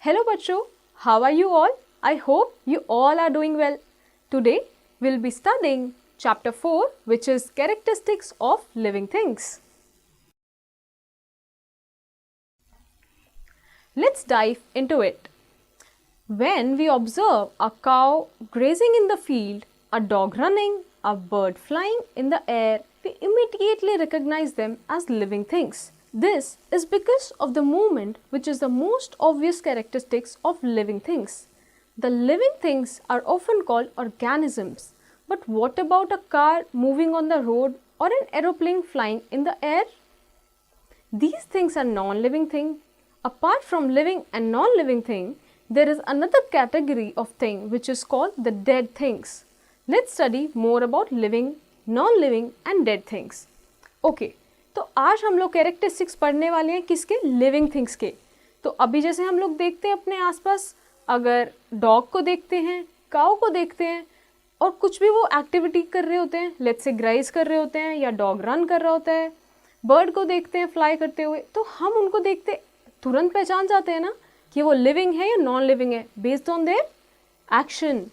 Hello बच्चों, how are you all? I hope you all are doing well. Today we'll be studying chapter 4, which is characteristics of living things. Let's dive into it. When we observe a cow grazing in the field, a dog running, a bird flying in the air, we immediately recognize them as living things. This is because of the movement, which is the most obvious characteristics of living things. The living things are often called organisms. But what about a car moving on the road or an aeroplane flying in the air? These things are non-living things. Apart from living and non-living thing, there is another category of thing which is called the dead things. Let's study more about living, non-living and dead things. Okay. तो आज हम लोग characteristics पढ़ने वाले हैं किसके? Living things के. तो अभी जैसे हम लोग देखते हैं अपने आसपास, अगर डॉग को देखते हैं, काऊ को देखते हैं और कुछ भी वो एक्टिविटी कर रहे होते हैं, लेट्स से ग्राइज कर रहे होते हैं या डॉग रन कर रहा होता है, बर्ड को देखते हैं फ्लाई करते हुए, तो हम उनको देखते तुरंत पहचान जाते हैं ना कि वो लिविंग है या नॉन लिविंग है बेस्ड ऑन देयर एक्शन.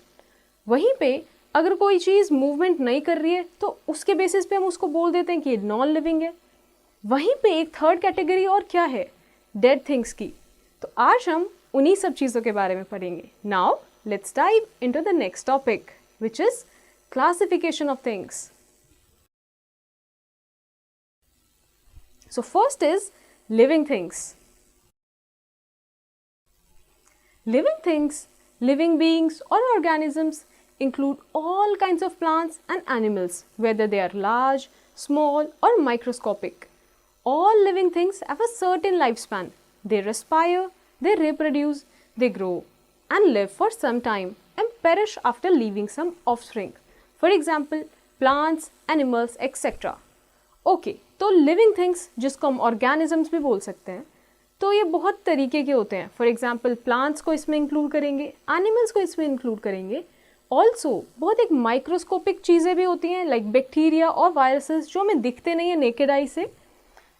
वहीं पे अगर कोई चीज़ मूवमेंट नहीं कर रही है तो उसके बेसिस पे हम उसको बोल देते हैं कि नॉन लिविंग है. वहीं पे एक थर्ड कैटेगरी और क्या है? डेड थिंग्स की. तो आज हम उन्हीं सब चीज़ों के बारे में पढ़ेंगे. Now let's dive into the next topic which is classification of things. So first is living things. Living things, living beings or organisms include all kinds of plants and animals, whether they are large, small or microscopic. All living things have a certain lifespan. They respire, they reproduce, they grow and live for some time and perish after leaving some offspring. For example, plants, animals, etc. Okay, तो living things जिसको हम organisms भी बोल सकते हैं, तो ये बहुत तरीके के होते हैं. फॉर एग्जाम्पल प्लांट्स को इसमें इंक्लूड करेंगे, एनिमल्स को इसमें इंक्लूड करेंगे. ऑल्सो बहुत एक माइक्रोस्कोपिक चीज़ें भी होती हैं लाइक बैक्टीरिया और वायरसेस जो हमें दिखते नहीं है नेकेड आई से,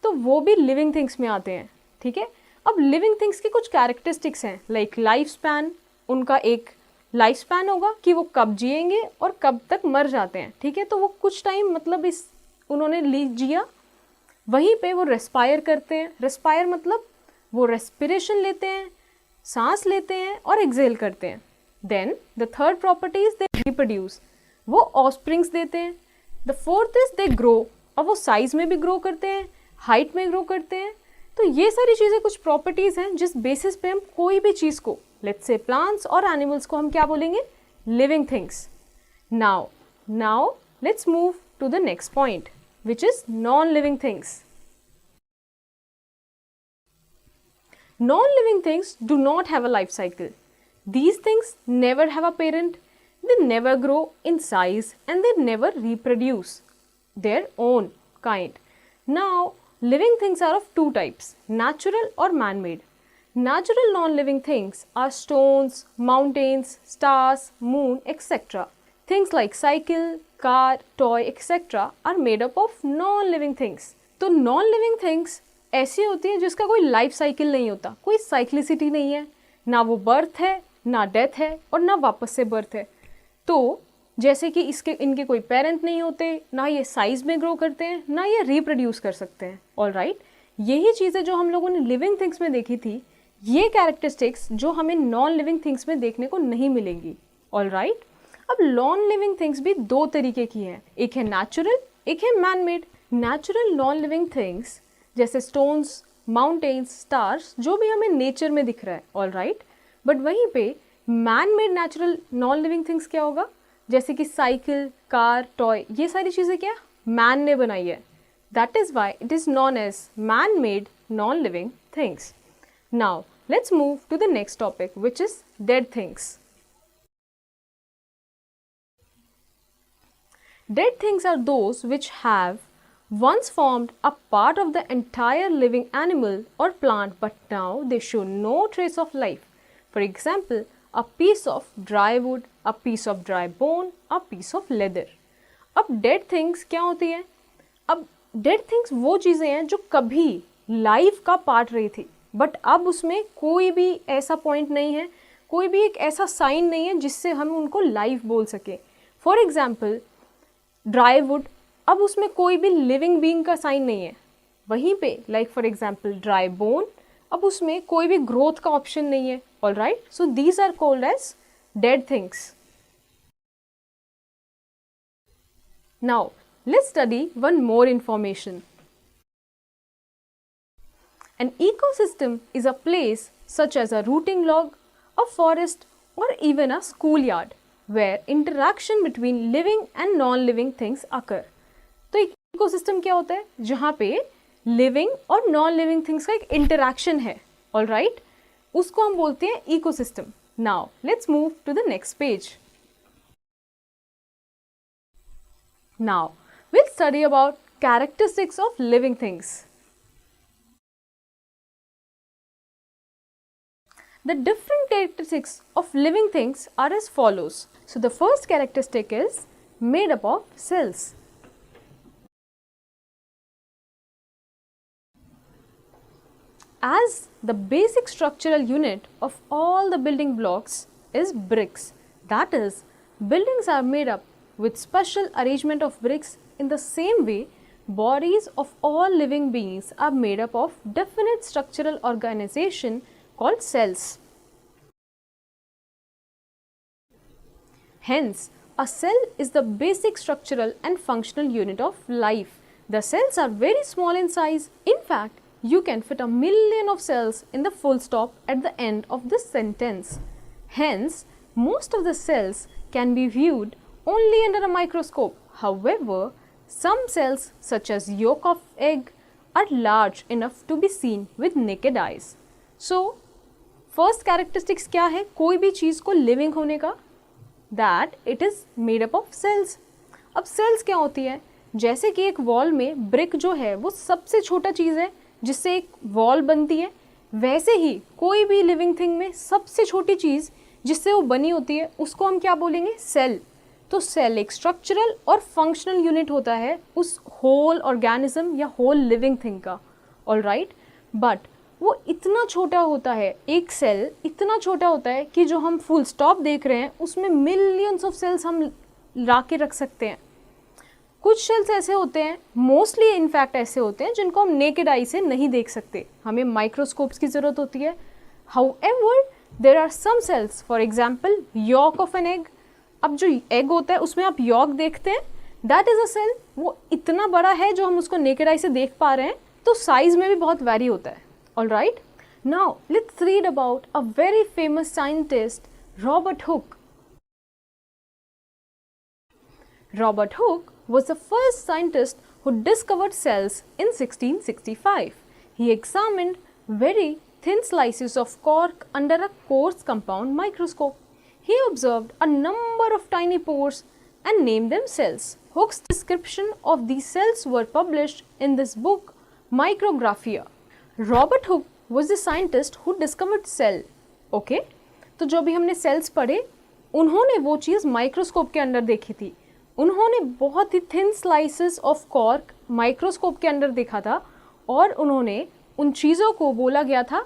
तो वो भी लिविंग थिंग्स में आते हैं. ठीक है. अब लिविंग थिंग्स की कुछ कैरेक्टरिस्टिक्स हैं लाइक लाइफ स्पैन. उनका एक लाइफ स्पैन होगा कि वो कब जिएंगे और कब तक मर जाते हैं. ठीक है. तो वो कुछ टाइम मतलब इस उन्होंने जिया, वहीं पे वो रेस्पायर करते हैं. रेस्पायर मतलब वो रेस्पिरेशन लेते हैं, सांस लेते हैं और एक्सेल करते हैं. Then the third property is they reproduce. वो ऑफस्प्रिंग्स देते हैं. The fourth is they grow. अब वो साइज में भी ग्रो करते हैं, हाइट में ग्रो करते हैं. तो ये सारी चीज़ें कुछ प्रॉपर्टीज़ हैं जिस बेसिस पे हम कोई भी चीज़ को, लेट्स से प्लांट्स और एनिमल्स को हम क्या बोलेंगे? Living things. Now let's move to the next point which is non living things. Non-living things do not have a life cycle. These things never have a parent, they never grow in size and they never reproduce their own kind. Now, living things are of two types, natural or man-made. Natural non-living things are stones, mountains, stars, moon, etc. Things like cycle, car, toy, etc. are made up of non-living things. तो non-living things ऐसी होती है जिसका कोई life cycle नहीं होता, कोई cyclicity नहीं है, ना वो बर्थ है, ना डेथ है और ना वापस से बर्थ है. तो जैसे कि इनके कोई पेरेंट नहीं होते, ना ये साइज में ग्रो करते हैं, ना ये रिप्रोड्यूस कर सकते हैं. All right. यही चीज़ें जो हम लोगों ने लिविंग थिंग्स में देखी थी, ये कैरेक्टरिस्टिक्स जो हमें नॉन लिविंग थिंग्स में देखने को नहीं मिलेंगी. All right. अब नॉन लिविंग थिंग्स भी दो तरीके की हैं, एक है नेचुरल, एक है man made. Natural non living things जैसे स्टोन्स, माउंटेन्स, स्टार्स, जो भी हमें नेचर में दिख रहा है. All right. बट वहीं पे man made natural non living things क्या होगा? जैसे कि साइकिल, कार, टॉय, ये सारी चीज़ें क्या मैन ने बनाई है. That is why it is non as man made non living things. Now let's move to the next topic which is dead things. Dead things are those which have once formed a part of the entire living animal or plant, but now they show no trace of life. For example, a piece of dry wood, a piece of dry bone, a piece of leather. अब dead things क्या होती है? अब dead things वो चीज़ें हैं जो कभी लाइफ का पार्ट रही थी. बट अब उसमें कोई भी ऐसा पॉइंट नहीं है, कोई भी एक ऐसा साइन नहीं है जिससे हम उनको लाइव बोल सके. फॉर एग्जाम्पल ड्राई वुड, अब उसमें कोई भी लिविंग बीइंग का साइन नहीं है. वहीं पे like for example dry bone, अब उसमें कोई भी ग्रोथ का ऑप्शन नहीं है. All right, so these are called as dead things. Now, let's study one more information. An ecosystem is a place such as a rooting log, a forest, or even a schoolyard where interaction between living and non-living things occur. तो एक ecosystem क्या होता है? जहाँ पे living और non-living things का एक interaction है. All right? उसको हम बोलते हैं ecosystem. Now, let's move to the next page. Now, we'll study about characteristics of living things. The different characteristics of living things are as follows. So, the first characteristic is made up of cells. As the basic structural unit of all the building blocks is bricks. That is, buildings are made up with special arrangement of bricks. In the same way, bodies of all living beings are made up of definite structural organization called cells. Hence, a cell is the basic structural and functional unit of life. The cells are very small in size. In fact, you can fit 1,000,000 of cells in the full stop at the end of this sentence. Hence, most of the cells can be viewed only under a microscope. However, some cells such as yolk of egg are large enough to be seen with naked eyes. So, first characteristics क्या है कोई भी चीज़ को living होने का? That it is made up of cells. अब cells क्या होती है? जैसे कि एक wall में brick जो है वो सबसे छोटा चीज़ है जिससे एक wall बनती है, वैसे ही कोई भी living thing में सबसे छोटी चीज़ जिससे वो बनी होती है उसको हम क्या बोलेंगे? सेल. तो सेल एक स्ट्रक्चरल और फंक्शनल यूनिट होता है उस होल ऑर्गेनिज्म या होल लिविंग थिंग का. ऑल राइट, बट वो इतना छोटा होता है, एक सेल इतना छोटा होता है कि जो हम फुल स्टॉप देख रहे हैं उसमें मिलियंस ऑफ सेल्स हम ला के रख सकते हैं. कुछ सेल्स ऐसे होते हैं, मोस्टली इनफैक्ट ऐसे होते हैं जिनको हम नेकेड आई से नहीं देख सकते, हमें माइक्रोस्कोप्स की ज़रूरत होती है. However there are some cells, for example yolk of an egg. अब जो एग होता है उसमें आप यॉक देखते हैं, दैट इज़ अ सेल. वो इतना बड़ा है जो हम उसको नेकेड आई से देख पा रहे हैं, तो साइज में भी बहुत वैरी होता है. All right, now let's read about a very famous scientist Robert Hooke. Robert Hooke was the first scientist who discovered cells in 1665. He examined very thin slices of cork under a coarse compound microscope. He observed a number of tiny pores and named them cells. Hooke's description of these cells were published in this book, Micrographia. Robert Hooke was the scientist who discovered cell. Okay? तो जो भी हमने cells पढ़े, उन्होंने वो चीज़ microscope के अंदर देखी थी. उन्होंने बहुत ही thin slices of cork microscope के अंदर देखा था और उन्होंने उन चीज़ों को बोला गया था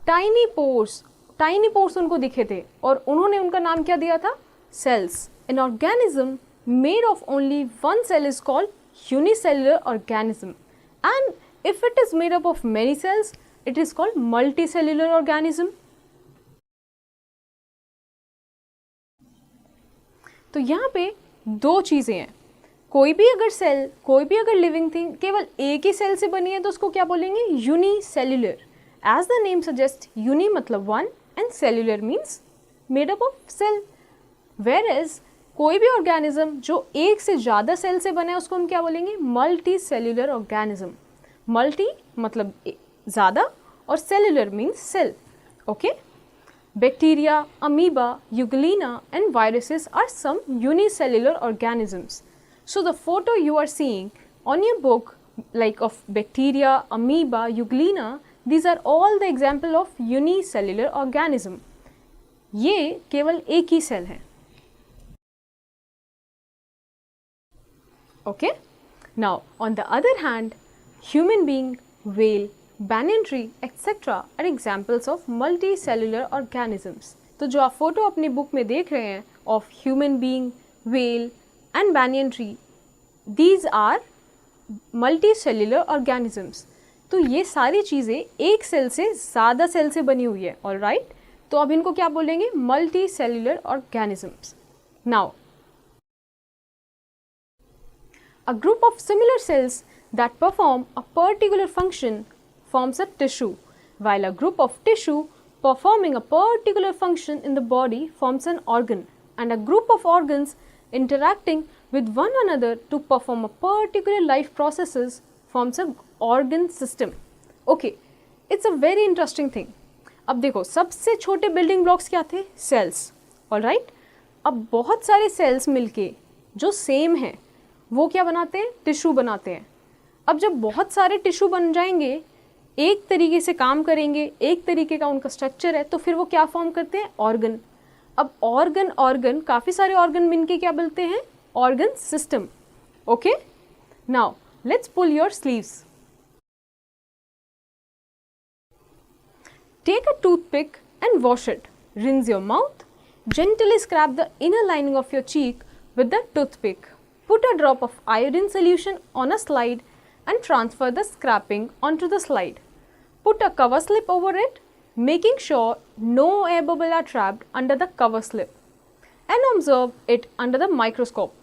टाइनी पोर्स. टाइनी पोर्स उनको दिखे थे और उन्होंने उनका नाम क्या दिया था? Cells. An organism made of only one cell is called unicellular organism, and if it is made up of many cells it is called multicellular organism. तो यहाँ पे दो चीज़ें हैं. कोई भी अगर कोई भी अगर लिविंग थिंग केवल एक ही सेल से बनी है तो उसको क्या बोलेंगे? Unicellular. As the name suggest, uni मतलब one and cellular means made up of cell. Where as कोई भी ऑर्गेनिज्म जो एक से ज़्यादा सेल से बना है उसको हम क्या बोलेंगे? Multi cellular organism. मल्टी मतलब ज़्यादा और cellular means cell. Okay. Bacteria, amoeba, euglena and viruses are some unicellular organisms. So the photo you are seeing on your book like of bacteria, amoeba, euglena, these are all the example of unicellular organism. ये केवल एक ही cell है. Okay? Now on the other hand, human being, whale, banyan tree, etc. are examples of multicellular organisms. तो जो आप photo अपनी book में देख रहे हैं of human being, whale and banyan tree, these are multicellular organisms. तो ये सारी चीज़ें एक सेल से ज़्यादा सेल से बनी हुई है, ऑल राइट. तो अब इनको क्या बोलेंगे? multicellular organisms. Now, a group of similar cells that perform a particular function forms a tissue, while a group of tissue performing a particular function in the body forms an organ, and a group of organs interacting with one another to perform a particular life processes forms an organ system. Okay, it's a very interesting thing. अब देखो, सबसे छोटे building blocks क्या थे? Cells, all right. अब बहुत सारे sales मिलके जो सेम हैं वो क्या बनाते हैं? टिश्यू बनाते हैं. अब जब बहुत सारे टिश्यू बन जाएंगे, एक तरीके से काम करेंगे, एक तरीके का उनका स्ट्रक्चर है, तो फिर वो क्या फॉर्म करते हैं? ऑर्गन. अब ऑर्गन काफ़ी सारे ऑर्गन मिलके क्या बोलते हैं? Organ system. Okay, now let's pull your sleeves. Take a toothpick and wash it. Rinse your mouth. Gently scrap the inner lining of your cheek with the toothpick. Put a drop of iodine solution on a slide and transfer the scrapping onto the slide. Put a cover slip over it, making sure no air bubbles are trapped under the cover slip, and observe it under the microscope.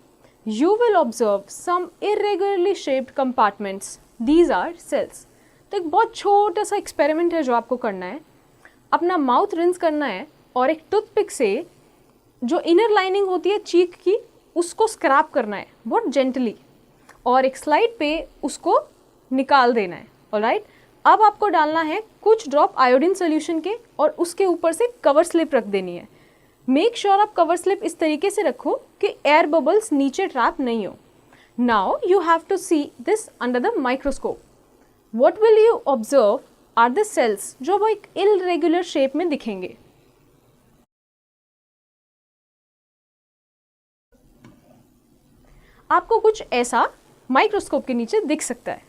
You will observe some irregularly shaped compartments. These are cells. तो एक बहुत छोटा सा experiment है जो आपको करना है. अपना माउथ रिंस करना है और एक टूथपिक से जो इनर लाइनिंग होती है चीक की उसको स्क्रैप करना है बहुत जेंटली, और एक स्लाइड पे उसको निकाल देना है. ऑलराइट. अब आपको डालना है कुछ ड्रॉप आयोडीन सोल्यूशन के और उसके ऊपर से कवर स्लिप रख देनी है. मेक श्योर आप कवर स्लिप इस तरीके से रखो कि एयर बबल्स नीचे ट्रैप नहीं हो. Now you have to see this under the microscope. What will you observe are the cells जो वो एक इलरेगुलर शेप में दिखेंगे. आपको कुछ ऐसा माइक्रोस्कोप के नीचे दिख सकता है.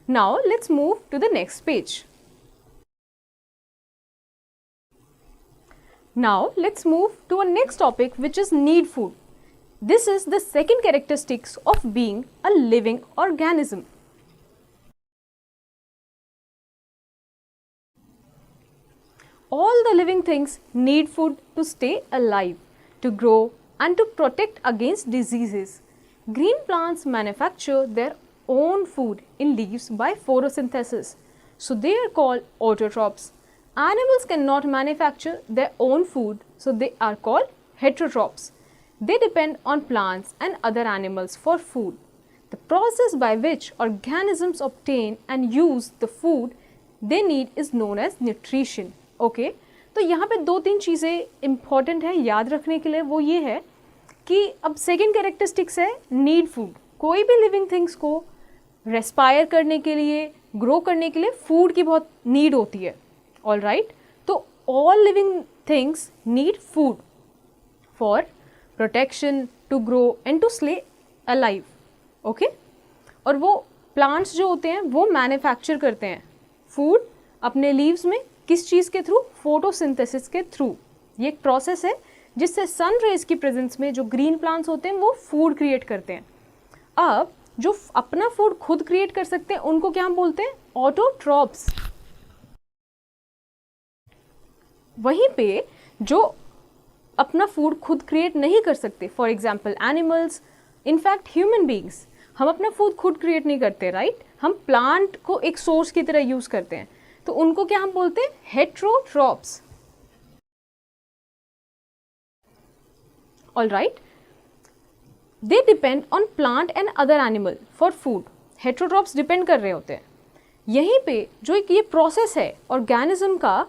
Now let's move to the next page. Now let's move to a next topic which is need food. This is the second characteristics of being a living organism. All the living things need food to stay alive, to grow and to protect against diseases. Green plants manufacture their own food in leaves by photosynthesis, so they are called autotrophs. Animals cannot manufacture their own food, so they are called heterotrophs. They depend on plants and other animals for food. The process by which organisms obtain and use the food they need is known as nutrition. Okay, तो यहाँ पे दो तीन चीज़ें important है याद रखने के लिए. वो ये है कि अब सेकेंड कैरेक्टरिस्टिक्स है नीड फूड. कोई भी लिविंग थिंग्स को रेस्पायर करने के लिए, ग्रो करने के लिए फूड की बहुत नीड होती है. All right. तो all living things need food for protection, to grow and to stay alive. Okay, और वो प्लांट्स जो होते हैं वो मैन्युफैक्चर करते हैं फूड अपने लीव्स में. किस चीज़ के थ्रू? फोटोसिंथेसिस के थ्रू. ये एक प्रोसेस है जिससे सन रेज की प्रेजेंस में जो ग्रीन प्लांट्स होते हैं वो फूड क्रिएट करते हैं. अब जो अपना फूड खुद क्रिएट कर सकते हैं उनको क्या हम बोलते हैं? ऑटोट्रॉप्स. वहीं पे जो अपना फूड खुद क्रिएट नहीं कर सकते, for example animals, in fact human beings, हम अपना फूड खुद क्रिएट नहीं करते. राइट. हम प्लांट को एक सोर्स की तरह यूज करते हैं, तो उनको क्या हम बोलते हैं? Heterotrophs. All right. They depend on plant and other animal for food. Heterotrophs depend कर रहे होते हैं. यहीं पे जो एक ये प्रोसेस है ऑर्गेनिज्म का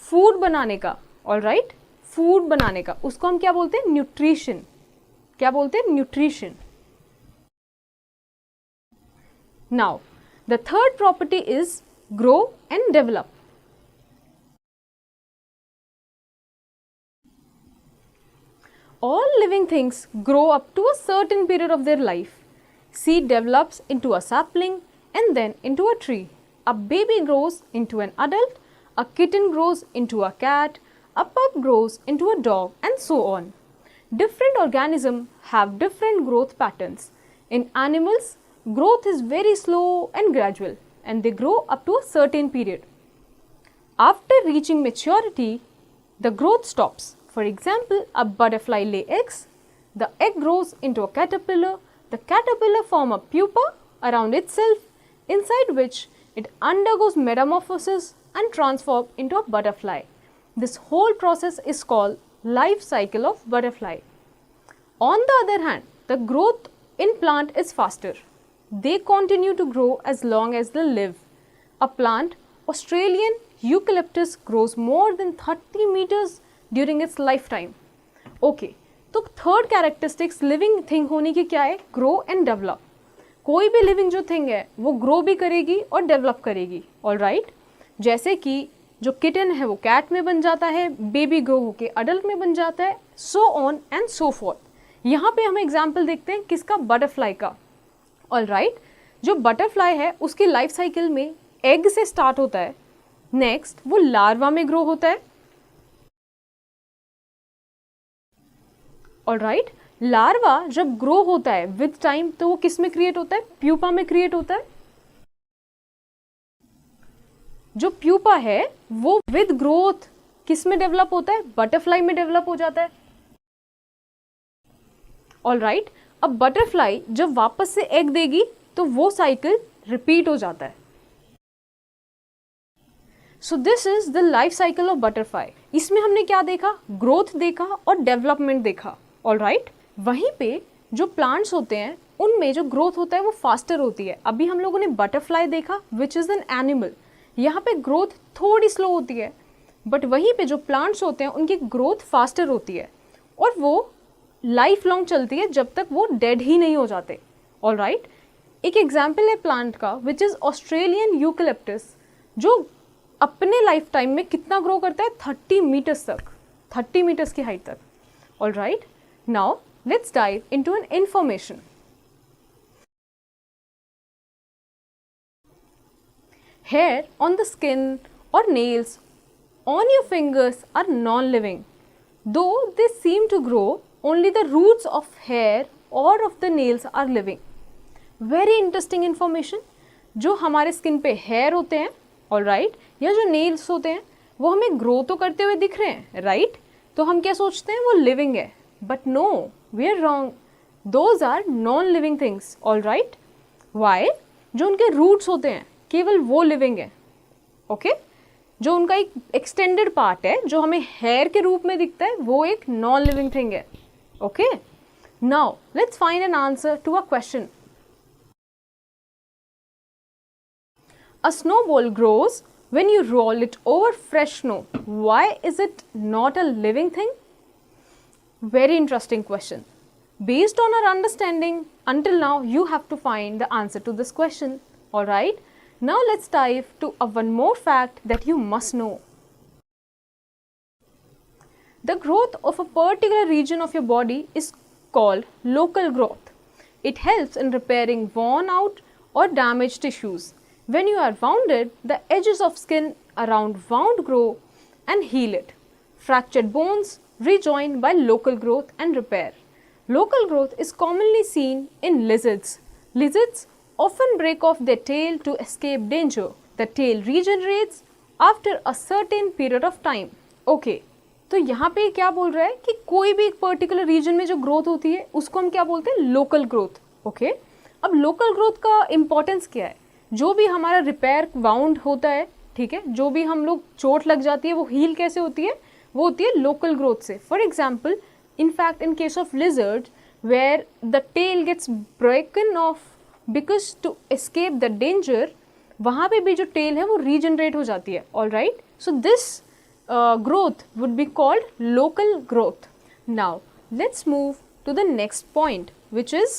फूड बनाने का, ऑल राइट, फूड बनाने का, उसको हम क्या बोलते हैं? न्यूट्रिशन. क्या बोलते हैं? Nutrition. Now the third property is grow and develop. All living things grow up to a certain period of their life. Seed develops into a sapling and then into a tree. a baby grows into an adult, a kitten grows into a cat, a pup grows into a dog, and so on. Different organisms have different growth patterns. In animals, growth is very slow and gradual, and they grow up to a certain period. After reaching maturity, the growth stops. For example, a butterfly lays eggs, the egg grows into a caterpillar, the caterpillar forms a pupa around itself, inside which it undergoes metamorphosis and transforms into a butterfly. This whole process is called life cycle of butterfly. On the other hand, the growth in plant is faster. They continue to grow as long as they live. A plant, Australian eucalyptus, grows more than 30 meters during its lifetime. Okay, तो third characteristics living thing होने की क्या है? Grow and develop. कोई भी living जो thing है वो ग्रो भी करेगी और डेवलप करेगी. ऑलराइट, जैसे कि जो किटन है वो कैट में बन जाता है, बेबी ग्रो होके अडल्ट में बन जाता है, so on and so fourth. यहाँ पे हम एग्जाम्पल देखते हैं किसका? बटरफ्लाई का. ऑलराइट, जो बटरफ्लाई है उसकी लाइफ साइकिल में एग से स्टार्ट होता है, नेक्स्ट वो लार्वा में ग्रो होता है. ऑलराइट, लार्वा जब ग्रो होता है विद टाइम तो वो किस में क्रिएट होता है? प्यूपा में क्रिएट होता है. जो प्यूपा है वो विद ग्रोथ किस में डेवलप होता है? बटरफ्लाई में डेवलप हो जाता है. ऑलराइट, अब बटरफ्लाई जब वापस से एग देगी तो वो साइकिल रिपीट हो जाता है. So this is the life cycle of butterfly. इसमें हमने क्या देखा? ग्रोथ देखा और डेवलपमेंट देखा. ऑलराइट, वहीं पे जो प्लांट्स होते हैं उनमें जो ग्रोथ होता है वो फास्टर होती है. अभी हम लोगों ने बटरफ्लाई देखा विच इज एन एनिमल. यहाँ पे ग्रोथ थोड़ी स्लो होती है, बट वहीं पे जो प्लांट्स होते हैं उनकी ग्रोथ फास्टर होती है और वो लाइफ लॉन्ग चलती है जब तक वो डेड ही नहीं हो जाते. ऑलराइट, एक एग्जाम्पल है प्लांट का विच इज ऑस्ट्रेलियन यूकलिप्टस, जो अपने लाइफ टाइम में कितना ग्रो करता है? 30 मीटर्स तक, 30 मीटर्स की हाइट तक. Alright, now let's dive into an information. Hair on the skin or nails on your fingers are non-living. Though they seem to grow, only the roots of hair or of the nails are living. Very interesting information. जो हमारे skin पे hair होते हैं, alright, या जो nails होते हैं वो हमें ग्रो तो करते हुए दिख रहे हैं, राइट? तो हम क्या सोचते हैं? वो लिविंग है. But no, we are wrong. Those are non living things. Alright, why? जो उनके रूट्स होते हैं केवल वो लिविंग है. ओके, जो उनका एक एक्सटेंडेड पार्ट है जो हमें हेयर के रूप में दिखता है वो एक नॉन लिविंग थिंग है. Okay, now let's find an answer to a question. A snowball grows when you roll it over fresh snow. Why is it not a living thing? Very interesting question. Based on our understanding until now, you have to find the answer to this question. Alright, now let's dive to one more fact that you must know. The growth of a particular region of your body is called local growth. It helps in repairing worn out or damaged tissues. When you are wounded, the edges of skin around wound grow and heal it. Fractured bones rejoin by local growth and repair. Local growth is commonly seen in lizards. Lizards often break off their tail to escape danger. The tail regenerates after a certain period of time. Okay, तो यहाँ पे क्या बोल रहा है कि कोई भी एक पर्टिकुलर रीजन में जो ग्रोथ होती है उसको हम क्या बोलते हैं? Local growth. ओके, अब लोकल ग्रोथ का इम्पोर्टेंस क्या है? जो भी हमारा रिपेयर वाउंड होता है, ठीक है, जो भी हम लोग चोट लग जाती है वो हील कैसे होती है? वो होती है लोकल ग्रोथ से. For example, in fact in case of lizard where the tail gets broken off because to escape the danger, वहाँ पे भी जो टेल है वो रीजनरेट हो जाती है. All right, so this growth would be called local growth. Now let's move to the next point, which is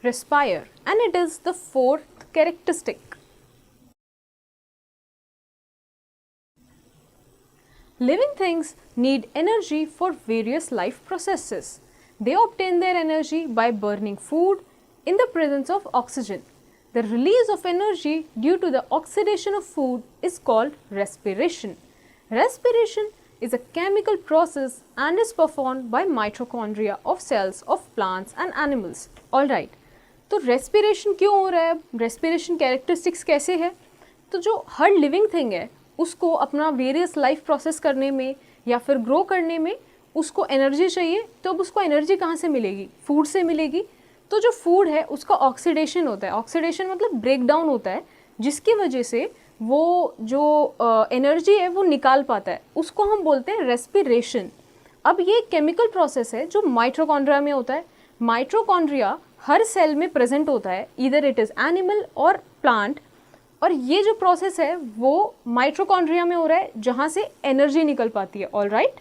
respire, and it is the fourth characteristic. Living things need energy for various life processes. They obtain their energy by burning food in the presence of oxygen. The release of energy due to the oxidation of food is called respiration. Respiration is a chemical process and is performed by mitochondria of cells of plants and animals. Alright, तो respiration क्यों हो रहा है? Respiration characteristics कैसे है? तो जो हर living thing है उसको अपना वेरियस लाइफ प्रोसेस करने में या फिर ग्रो करने में उसको एनर्जी चाहिए, तो अब उसको एनर्जी कहाँ से मिलेगी? फूड से मिलेगी। तो जो फूड है उसका ऑक्सीडेशन होता है, ऑक्सीडेशन मतलब ब्रेक डाउन होता है, जिसकी वजह से वो जो एनर्जी है वो निकाल पाता है, उसको हम बोलते हैं रेस्पिरेशन। अब ये केमिकल प्रोसेस है जो माइटोकॉन्ड्रिया में होता है। माइटोकॉन्ड्रिया हर सेल में प्रेजेंट होता है, ईदर इट इज़ एनिमल और प्लांट, और ये जो प्रोसेस है वो माइटोकॉन्ड्रिया में हो रहा है जहाँ से एनर्जी निकल पाती है। All right,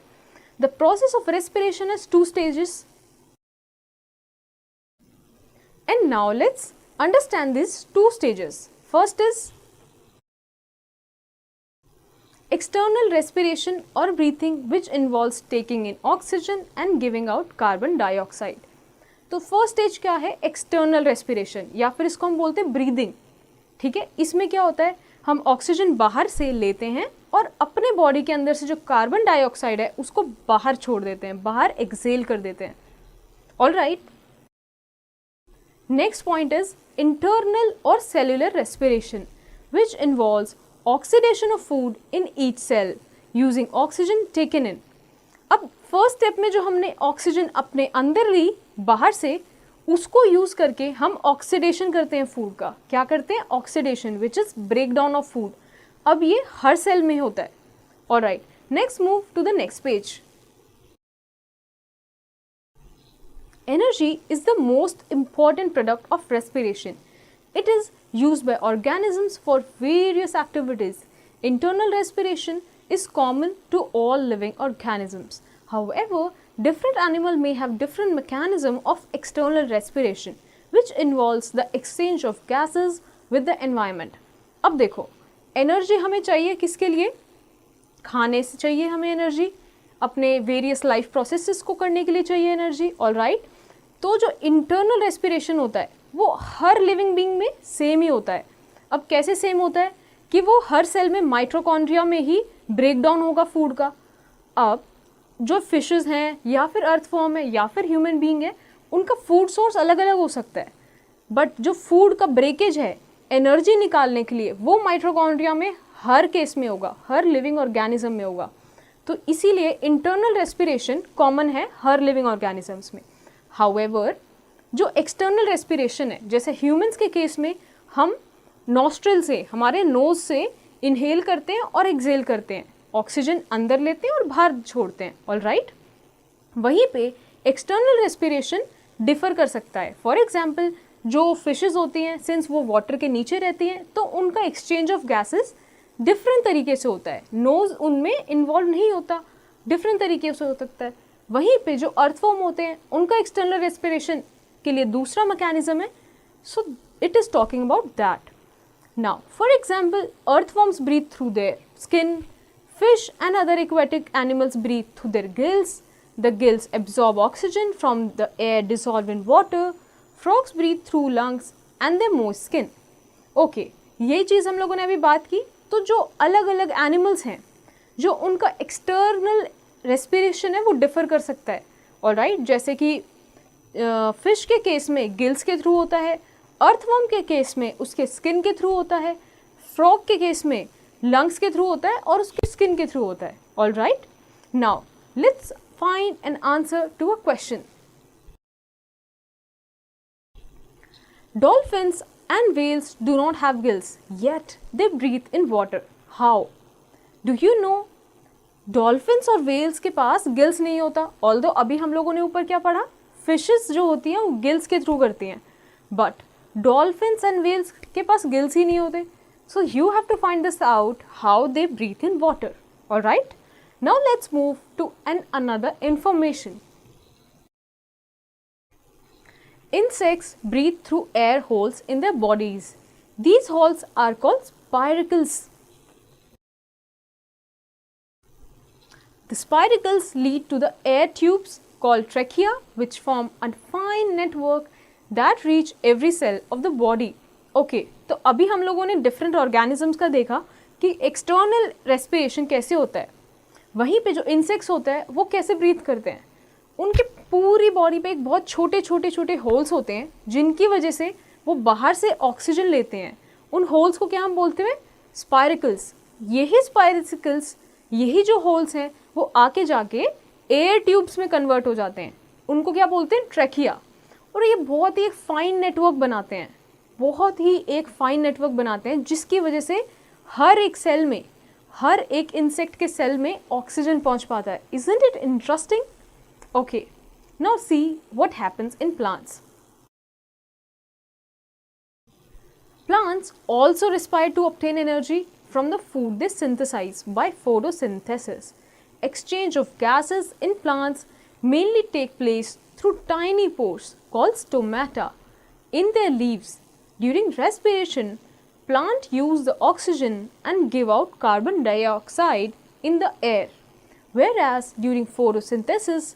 the process of respiration is 2 stages. And now let's understand these 2 stages. First is external respiration or breathing, which involves taking in oxygen and giving out carbon dioxide. तो first stage क्या है? External respiration, या फिर इसको हम बोलते हैं breathing. ठीक है, इसमें क्या होता है, हम ऑक्सीजन बाहर से लेते हैं और अपने बॉडी के अंदर से जो कार्बन डाइऑक्साइड है उसको बाहर छोड़ देते हैं, बाहर एक्सेल कर देते हैं। All right, next point is internal or cellular respiration, which involves oxidation of food in each cell using oxygen taken in. अब फर्स्ट स्टेप में जो हमने ऑक्सीजन अपने अंदर ली बाहर से, उसको यूज करके हम ऑक्सीडेशन करते हैं फूड का। क्या करते हैं? Oxidation, which is break down of food. अब ये हर सेल में होता है। Alright, next move to the next page. Energy is the most important product of respiration. It is used by organisms for various activities. Internal respiration is common to all living organisms. However, different animals may have different mechanism of external respiration, which involves the exchange of gases with the environment. अब देखो, energy हमें चाहिए किसके लिए? खाने से चाहिए हमें एनर्जी, अपने वेरियस लाइफ प्रोसेसेस को करने के लिए चाहिए एनर्जी। ऑल राइट, तो जो इंटरनल रेस्पिरेशन होता है वो हर लिविंग बीइंग में सेम ही होता है। अब कैसे सेम होता है कि वो हर सेल में माइटोकॉन्ड्रिया में ही ब्रेक डाउन होगा फूड का। अब जो फिशेस हैं या फिर अर्थ फॉर्म है या फिर ह्यूमन बीइंग है, उनका फूड सोर्स अलग अलग हो सकता है, बट जो फूड का ब्रेकेज है एनर्जी निकालने के लिए वो माइटोकॉन्ड्रिया में हर केस में होगा, हर लिविंग ऑर्गेनिज्म में होगा। तो इसीलिए इंटरनल रेस्पिरेशन कॉमन है हर लिविंग ऑर्गेनिजम्स में। हाउएवर, जो एक्सटर्नल रेस्पिरेशन है, जैसे ह्यूमंस के केस में हम नॉस्ट्रिल से, हमारे नोज से इनहेल करते हैं और एक्सेल करते हैं, ऑक्सीजन अंदर लेते हैं और बाहर छोड़ते हैं। ऑल राइट, वहीं पे एक्सटर्नल रेस्पिरेशन डिफर कर सकता है। फॉर एग्जाम्पल, जो फिशेस होती हैं, सिंस वो वाटर के नीचे रहती हैं, तो उनका एक्सचेंज ऑफ गैसेस डिफरेंट तरीके से होता है, नोज उनमें इन्वॉल्व नहीं होता, डिफरेंट तरीके से हो सकता है। वहीं पे जो अर्थवॉर्म होते हैं उनका एक्सटर्नल रेस्पिरेशन के लिए दूसरा मैकेनिज्म है, so it is talking about that. Now for example, earthworms breathe through their skin, fish and other aquatic animals breathe through their gills. The gills absorb oxygen from the air dissolved in water. Frogs breathe through lungs and their moist skin. Okay, ये चीज़ हम लोगों ने अभी बात की। तो जो अलग अलग एनिमल्स हैं, जो उनका एक्सटर्नल रेस्पिरेशन है वो डिफर कर सकता है। ऑलराइट, जैसे कि फिश के केस में गिल्स के थ्रू होता है, अर्थवर्म के केस में उसके स्किन के थ्रू होता है, फ्रॉग के केस में लंग्स के थ्रू होता है और उसके स्किन के थ्रू होता है। All right, now let's find an answer to a question. Dolphins and whales do not have gills, yet they breathe in water. How? Do you know? Dolphins और whales के पास gills नहीं होता, although अभी हम लोगों ने ऊपर क्या पढ़ा, फिशेस जो होती हैं वो गिल्स के थ्रू करती हैं, बट डॉल्फिन्स एंड whales के पास गिल्स ही नहीं होते। So you have to find this out how they breathe in water. All right. Now let's move to another information. Insects breathe through air holes in their bodies. These holes are called spiracles. The spiracles lead to the air tubes called trachea, which form a fine network that reach every cell of the body. Okay, तो अभी हम लोगों ने different organisms का देखा कि external respiration कैसे होता है, वहीं पे जो इंसेक्ट्स होते हैं वो कैसे ब्रीथ करते हैं। उनके पूरी बॉडी पे एक बहुत छोटे छोटे छोटे होल्स होते हैं जिनकी वजह से वो बाहर से ऑक्सीजन लेते हैं। उन होल्स को क्या हम बोलते हैं? स्पायरिकल्स। यही स्पायरिकल्स, यही जो होल्स हैं वो आके जाके एयर ट्यूब्स में कन्वर्ट हो जाते हैं। उनको क्या बोलते हैं? ट्रैकिया। और ये बहुत ही एक फाइन नेटवर्क बनाते हैं, बहुत ही एक फाइन नेटवर्क बनाते हैं जिसकी वजह से हर एक सेल में, हर एक इंसेक्ट के सेल में ऑक्सीजन पहुंच पाता है। Isn't it interesting? Okay, now see what happens in plants. Plants also respire to obtain energy from the food they synthesize by photosynthesis. Exchange of gases in plants mainly take place through tiny pores called stomata in their leaves. During respiration, plants use the oxygen and give out carbon dioxide in the air, whereas during photosynthesis,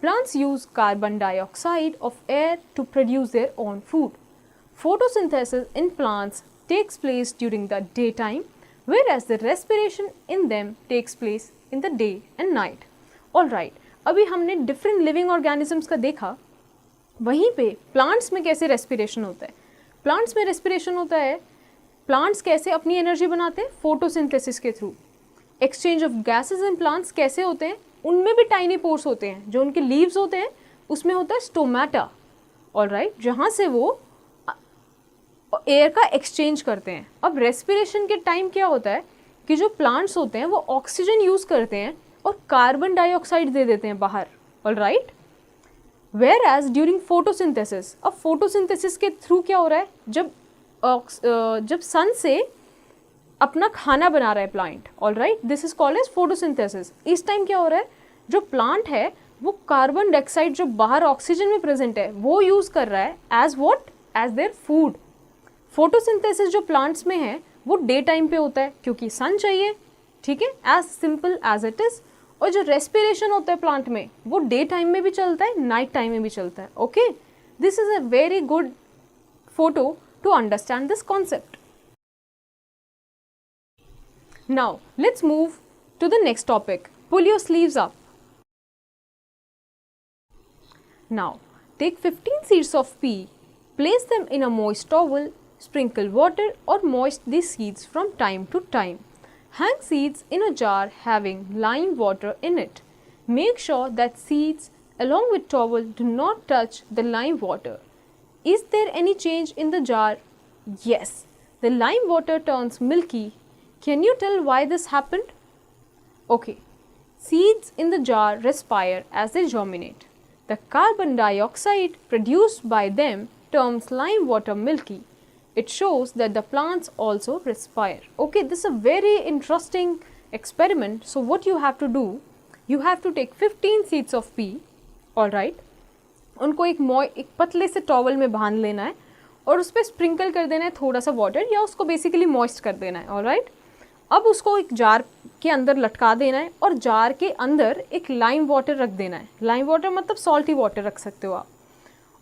plants use carbon dioxide of air to produce their own food. Photosynthesis in plants takes place during the daytime, whereas the respiration in them takes place in the day and night. Alright, अभी हमने different living organisms का देखा, वहीं पे plants में कैसे respiration होता है। प्लांट्स में रेस्पिरेशन होता है, प्लांट्स कैसे अपनी एनर्जी बनाते हैं? फोटोसिंथेसिस के through. Exchange of gases in plants कैसे होते हैं? उनमें भी टाइनी पोर्स होते हैं, जो उनके लीव्स होते हैं उसमें होता है स्टोमेटा, ऑलराइट, जहाँ से वो एयर का एक्सचेंज करते हैं। अब रेस्पिरेशन के टाइम क्या होता है कि जो प्लांट्स होते हैं वो ऑक्सीजन यूज़ करते हैं और कार्बन डाइऑक्साइड दे देते हैं बाहर, alright. Where as during photosynthesis, अब फोटोसिंथेसिस के थ्रू क्या हो रहा है? जब सन से अपना खाना बना रहा है plant, alright, this is called as photosynthesis. इस टाइम क्या हो रहा है? जो प्लांट है वो कार्बन डाइऑक्साइड जो बाहर ऑक्सीजन में प्रेजेंट है वो यूज कर रहा है as what? As their food. Photosynthesis जो प्लांट्स में है वो डे टाइम पे होता है क्योंकि सन चाहिए, ठीक है, as simple as it is. और जो रेस्पिरेशन होता है प्लांट में वो डे टाइम में भी चलता है, नाइट टाइम में भी चलता है। Okay, this is a very good photo to understand this concept. Now let's move to the next topic, pull your sleeves up. Now take 15 seeds of pea, place them in a moist towel, sprinkle water or moist these seeds from time to time. Hang seeds in a jar having lime water in it. Make sure that seeds along with towel do not touch the lime water. Is there any change in the jar? Yes, the lime water turns milky. Can you tell why this happened? Okay, seeds in the jar respire as they germinate. The carbon dioxide produced by them turns lime water milky. It shows that the plants also respire. Okay, this is a very interesting experiment. So what you have to do, you have to take 15 seeds of pea, all right, उनको एक पतले से towel में बांध लेना है और उस पर स्प्रिंकल कर देना है थोड़ा सा वाटर, या उसको बेसिकली मॉइस्ट कर देना है, ऑल राइट। अब उसको एक जार के अंदर लटका देना है और जार के अंदर एक लाइम वाटर रख देना है। लाइम वाटर मतलब सॉल्टी वाटर रख सकते हो आप,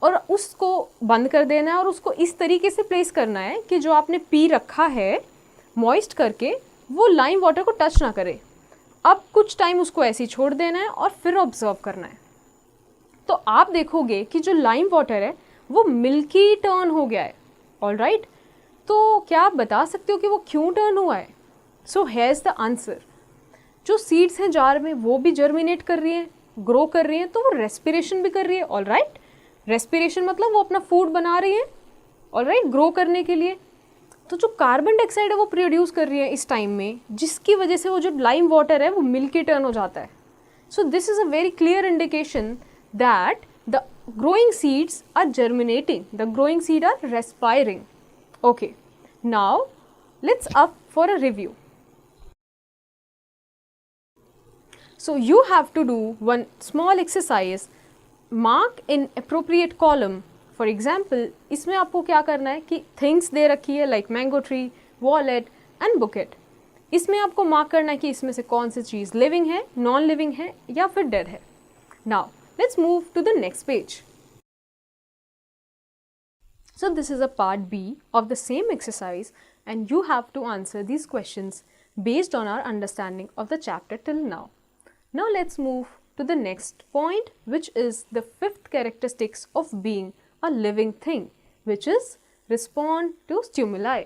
और उसको बंद कर देना है और उसको इस तरीके से प्लेस करना है कि जो आपने पी रखा है मॉइस्ट करके वो लाइम वाटर को टच ना करे। अब कुछ टाइम उसको ऐसे ही छोड़ देना है और फिर ऑब्जर्व करना है। तो आप देखोगे कि जो लाइम वाटर है वो मिल्की टर्न हो गया है, ऑलराइट। तो क्या आप बता सकते हो कि वो क्यों टर्न हुआ है? सो हेयर्स द आंसर। जो सीड्स हैं जार में वो भी जर्मिनेट कर रही हैं, ग्रो कर रही हैं, तो वो रेस्पिरेशन भी कर रही है, ऑलराइट। रेस्पिरेशन मतलब वो अपना फूड बना रही है, ऑलराइट, ग्रो करने के लिए। तो जो कार्बन डाइऑक्साइड है वो प्रोड्यूस कर रही है इस टाइम में, जिसकी वजह से वो जो लाइम वाटर है वो मिल्की टर्न हो जाता है। So this is a very clear indication that the growing seeds are germinating, the growing seed are respiring. Okay, now let's up for a review. So you have to do one small exercise, mark in appropriate column. For example, इसमें आपको क्या करना है कि things दे रखी है like mango tree, wallet and bucket. इसमें आपको मार्क करना है कि इसमें से कौन सी चीज़ लिविंग है, नॉन लिविंग है या फिर डेड है। Now let's move to the next page. So this is a part B of the same exercise, and you have to answer these questions based on our understanding of the chapter till now. Now let's move to the next point, which is the fifth characteristics of being a living thing, which is respond to stimuli.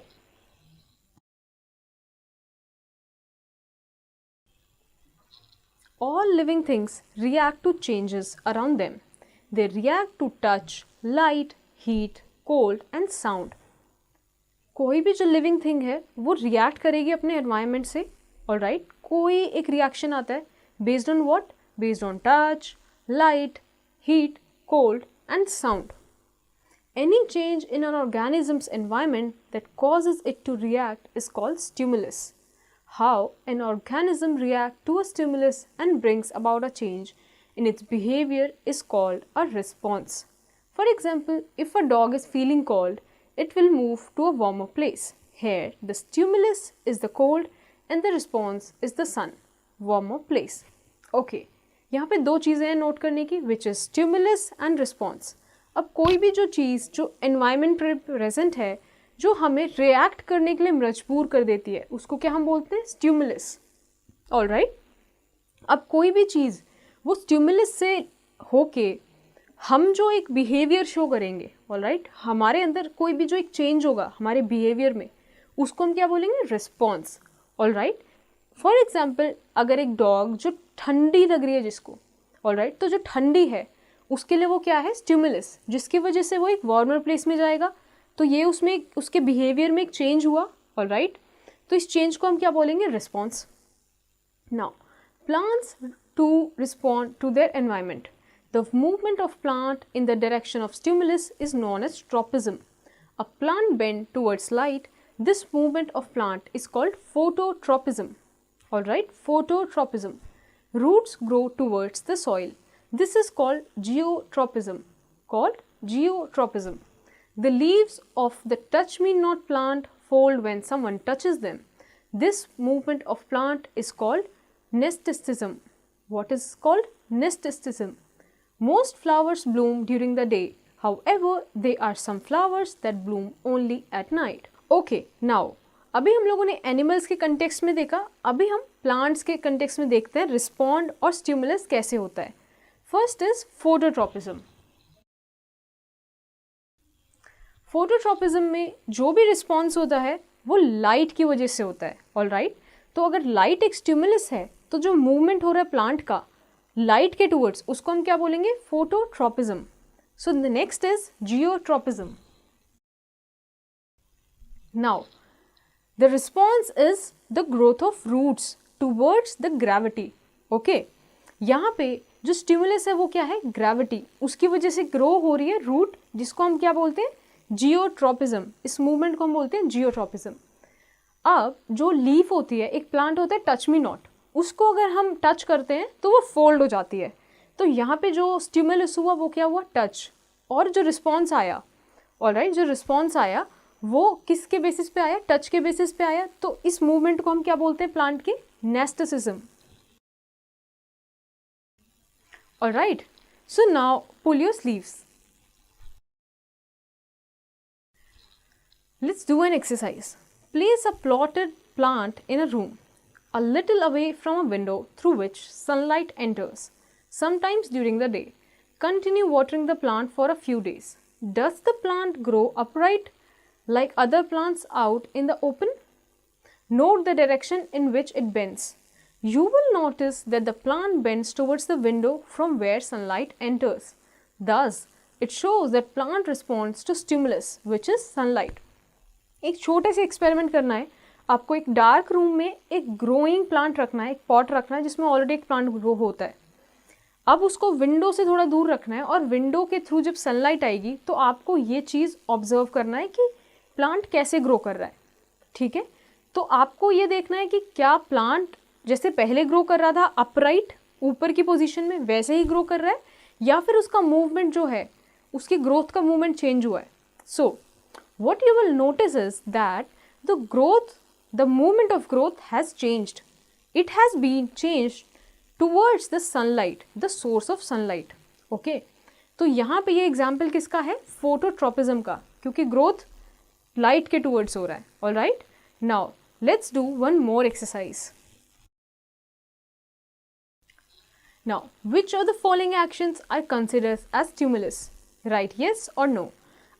All living things react to changes around them. They react to touch, light, heat, cold and sound. कोई भी जो living thing है वो react करेगी अपने environment से, alright. कोई एक रिएक्शन आता है based on what? Based on touch, light, heat, cold and sound. Any change in an organism's environment that causes it to react is called stimulus. How an organism reacts to a stimulus and brings about a change in its behavior is called a response. For example, if a dog is feeling cold, it will move to a warmer place. Here, the stimulus is the cold and the response is the sun, warmer place. Okay, यहाँ पे दो चीज़ें हैं note करने की, which is stimulus and response. अब कोई भी जो चीज़ जो एनवायरनमेंट पे प्रेजेंट है जो हमें रिएक्ट करने के लिए मजबूर कर देती है, उसको क्या हम बोलते हैं? स्टिमुलस. ऑलराइट. अब कोई भी चीज़ वो स्टिमुलस से होके हम जो एक बिहेवियर शो करेंगे, ऑलराइट, हमारे अंदर कोई भी जो एक चेंज होगा हमारे बिहेवियर में, उसको हम क्या बोलेंगे? रिस्पॉन्स. ऑलराइट. फॉर एग्जाम्पल, अगर एक डॉग जो ठंडी लग रही है जिसको, ऑलराइट, तो जो ठंडी है उसके लिए वो क्या है? स्टिमुलस, जिसकी वजह से वो एक वार्मर प्लेस में जाएगा. तो ये उसमें उसके बिहेवियर में एक चेंज हुआ, ऑलराइट. तो इस चेंज को हम क्या बोलेंगे? Response. Now plants to respond to their environment. The movement of plant in the direction of stimulus is known as tropism. A plant bend towards light. This movement of plant is called phototropism. Alright, phototropism. Roots grow towards the soil. This is called geotropism. The leaves of the touch-me-not plant fold when someone touches them. This movement of plant is called nestism. What is called? Nestism. Most flowers bloom during the day. However, there are some flowers that bloom only at night. Okay, now अभी हम लोगों ने animals के context में देखा, अभी हम plants के कंटेक्स्ट में देखते हैं रिस्पॉन्ड और स्टिमुलस कैसे होता है. First is phototropism. फोटोट्रोपिज्म में जो भी रिस्पॉन्स होता है वो लाइट की वजह से होता है, ऑलराइट. तो अगर लाइट एक स्टिमुलस है तो जो मूवमेंट हो रहा है प्लांट का लाइट के टूवर्ड्स, उसको हम क्या बोलेंगे? Phototropism. So the next is geotropism. Now the response is the growth of roots towards the gravity. Okay, यहाँ पे जो स्टिमुलस है वो क्या है? ग्रेविटी. उसकी वजह से ग्रो हो रही है रूट, जिसको हम क्या बोलते हैं? जियोट्रोपिज्म. इस मूवमेंट को हम बोलते हैं जियोट्रोपिज्म. अब जो लीफ होती है, एक प्लांट होता है टच मी नॉट, उसको अगर हम टच करते हैं तो वो फोल्ड हो जाती है. तो यहाँ पे जो स्टिमुलस हुआ वो क्या हुआ? टच. और जो रिस्पॉन्स आया, ऑलराइट, जो रिस्पॉन्स आया वो किसके बेसिस पे आया? टच के बेसिस पे आया. तो इस मूवमेंट को हम क्या बोलते हैं प्लांट के? नेस्टिसिज्म. Alright, so now pull your sleeves. Let's do an exercise. Place a potted plant in a room, a little away from a window through which sunlight enters, sometimes during the day. Continue watering the plant for a few days. Does the plant grow upright like other plants out in the open? Note the direction in which it bends. You will notice that the plant bends towards the window from where sunlight enters. Thus, it shows that plant responds to stimulus, which is sunlight. एक छोटे से experiment करना है. आपको एक dark room में एक growing plant रखना है, एक पॉट रखना है जिसमें ऑलरेडी एक प्लांट ग्रो होता है. अब उसको विंडो से थोड़ा दूर रखना है और विंडो के थ्रू जब सनलाइट आएगी तो आपको ये चीज़ ऑब्जर्व करना है कि प्लांट कैसे ग्रो कर रहा है. ठीक है, तो आपको ये देखना है कि क्या प्लांट जैसे पहले ग्रो कर रहा था अपराइट ऊपर की पोजीशन में वैसे ही ग्रो कर रहा है, या फिर उसका मूवमेंट जो है उसकी ग्रोथ का मूवमेंट चेंज हुआ है. So what you will notice is that the movement of growth has changed. It has been changed towards the sunlight, the source of sunlight. Okay, तो यहाँ पे ये एग्जाम्पल किसका है? फोटोट्रोपिज्म का, क्योंकि ग्रोथ लाइट के टूवर्ड्स हो रहा है. All right, now let's do one more exercise. Now, which of the following actions are considered as stimulus? Write yes or no.